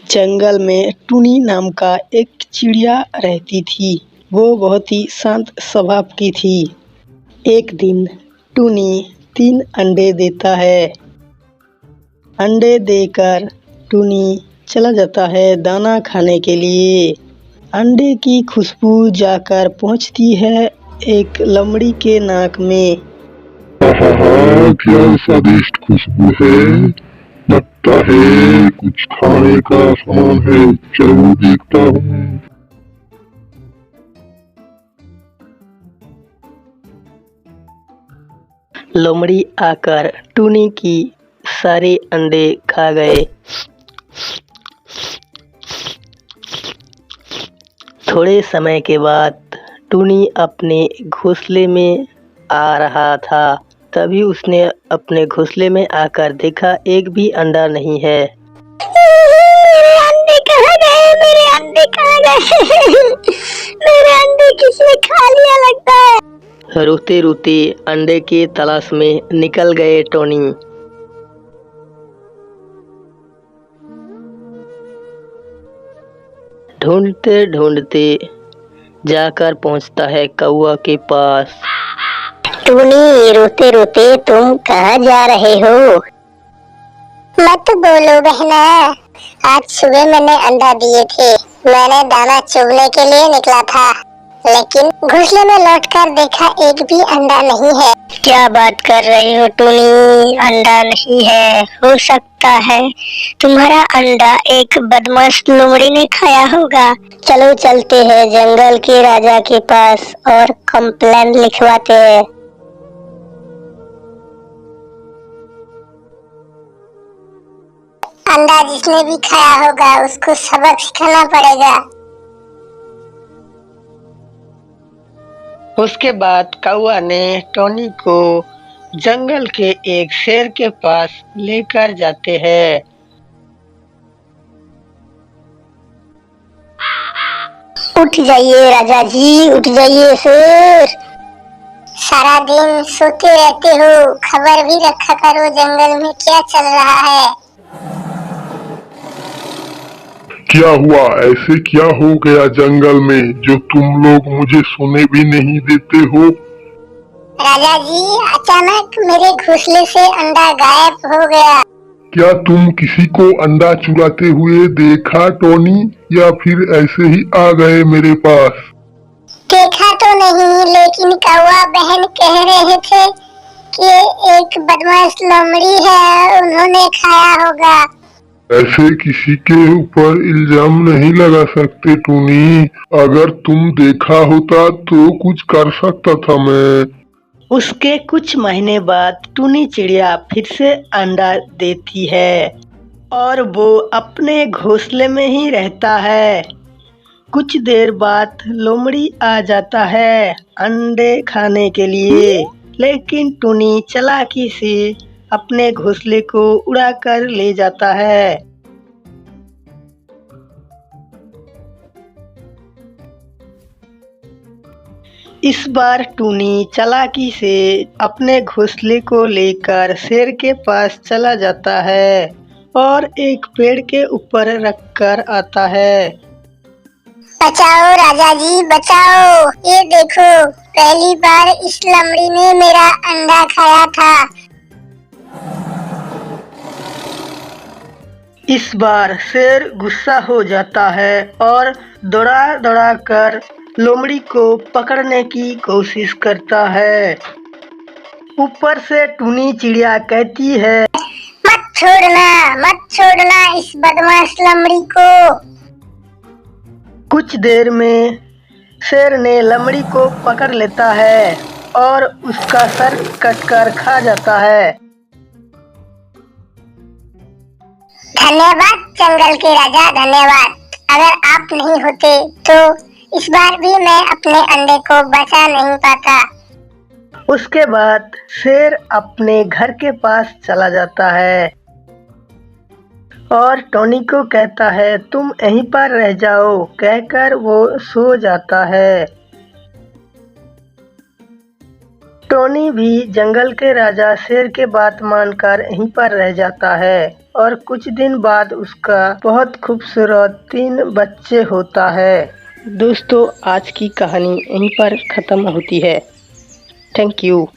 जंगल में टुनी नाम का एक चिड़िया रहती थी। वो बहुत ही शांत स्वभाव की थी। एक दिन टुनी 3 अंडे देता है। अंडे देकर टुनी चला जाता है दाना खाने के लिए। अंडे की खुशबू जाकर पहुंचती है एक लोमड़ी के नाक में। आहा, क्या स्वादिष्ट खुशबू है। लगता है कुछ खाने का सामान है, चलो देखता हूँ। लोमड़ी आकर टुनी की सारे अंडे खा गए। थोड़े समय के बाद टुनी अपने घोंसले में आ रहा था। तभी उसने अपने घोंसले में आकर देखा एक भी अंडा नहीं है। मेरे अंडे कहाँ गए? मेरे अंडे कहाँ गए? मेरे अंडे किसने खा लिया लगता है। रोते रोते अंडे की तलाश में निकल गए टोनी। ढूंढते ढूंढते जाकर पहुंचता है कौवा के पास। टुनी, रोते रोते तुम कहाँ जा रहे हो? मत बोलो बहना, आज सुबह मैंने अंडा दिए थे। मैंने दाना चुगने के लिए निकला था, लेकिन घोंसले में लौटकर देखा एक भी अंडा नहीं है। क्या बात कर रही हो टुनी? अंडा नहीं है? हो सकता है तुम्हारा अंडा एक बदमाश लोमड़ी ने खाया होगा। चलो चलते हैं जंगल के राजा के पास और कंप्लेंट लिखवाते हैं। अंडा जिसने भी खाया होगा उसको सबक सिखाना पड़ेगा। उसके बाद कौवा ने टोनी को जंगल के एक शेर के पास लेकर जाते हैं। उठ जाइए राजा जी, उठ जाइए शेर। सारा दिन सोते रहते हो, खबर भी रखा करो जंगल में क्या चल रहा है। क्या हुआ? ऐसे क्या हो गया जंगल में जो तुम लोग मुझे सोने भी नहीं देते हो? राजा जी, अचानक मेरे घोंसले से अंडा गायब हो गया। क्या तुम किसी को अंडा चुराते हुए देखा टोनी, या फिर ऐसे ही आ गए मेरे पास? देखा तो नहीं, लेकिन कौवा बहन कह रहे थे कि एक बदमाश लोमड़ी है, उन्होंने खाया होगा। ऐसे किसी के ऊपर इल्जाम नहीं लगा सकते टोनी। अगर तुम देखा होता तो कुछ कर सकता था मैं। उसके कुछ महीने बाद टुनी चिड़िया फिर से अंडा देती है और वो अपने घोंसले में ही रहता है। कुछ देर बाद लोमड़ी आ जाता है अंडे खाने के लिए, लेकिन टुनी चालाकी से अपने घोंसले को उड़ाकर ले जाता है। इस बार टुनी चालाकी से अपने घोंसले को लेकर शेर के पास चला जाता है और एक पेड़ के ऊपर रखकर आता है। बचाओ राजा जी, बचाओ। ये देखो, पहली बार इस लोमड़ी ने मेरा अंडा खाया था। इस बार शेर गुस्सा हो जाता है और दौड़ा दौड़ा कर लोमड़ी को पकड़ने की कोशिश करता है। ऊपर से टुनी चिड़िया कहती है, मत छोड़ना इस बदमाश लोमड़ी को। कुछ देर में शेर ने लोमड़ी को पकड़ लेता है और उसका सर कटकर खा जाता है। धन्यवाद जंगल के राजा, धन्यवाद। अगर आप नहीं होते तो इस बार भी मैं अपने अंडे को बचा नहीं पाता। उसके बाद शेर अपने घर के पास चला जाता है और टोनी को कहता है तुम यहीं पर रह जाओ, कहकर वो सो जाता है। टोनी भी जंगल के राजा शेर के बात मानकर यहीं पर रह जाता है। और कुछ दिन बाद उसका बहुत खूबसूरत 3 बच्चे होता है। दोस्तों, आज की कहानी यहीं पर ख़त्म होती है। Thank you.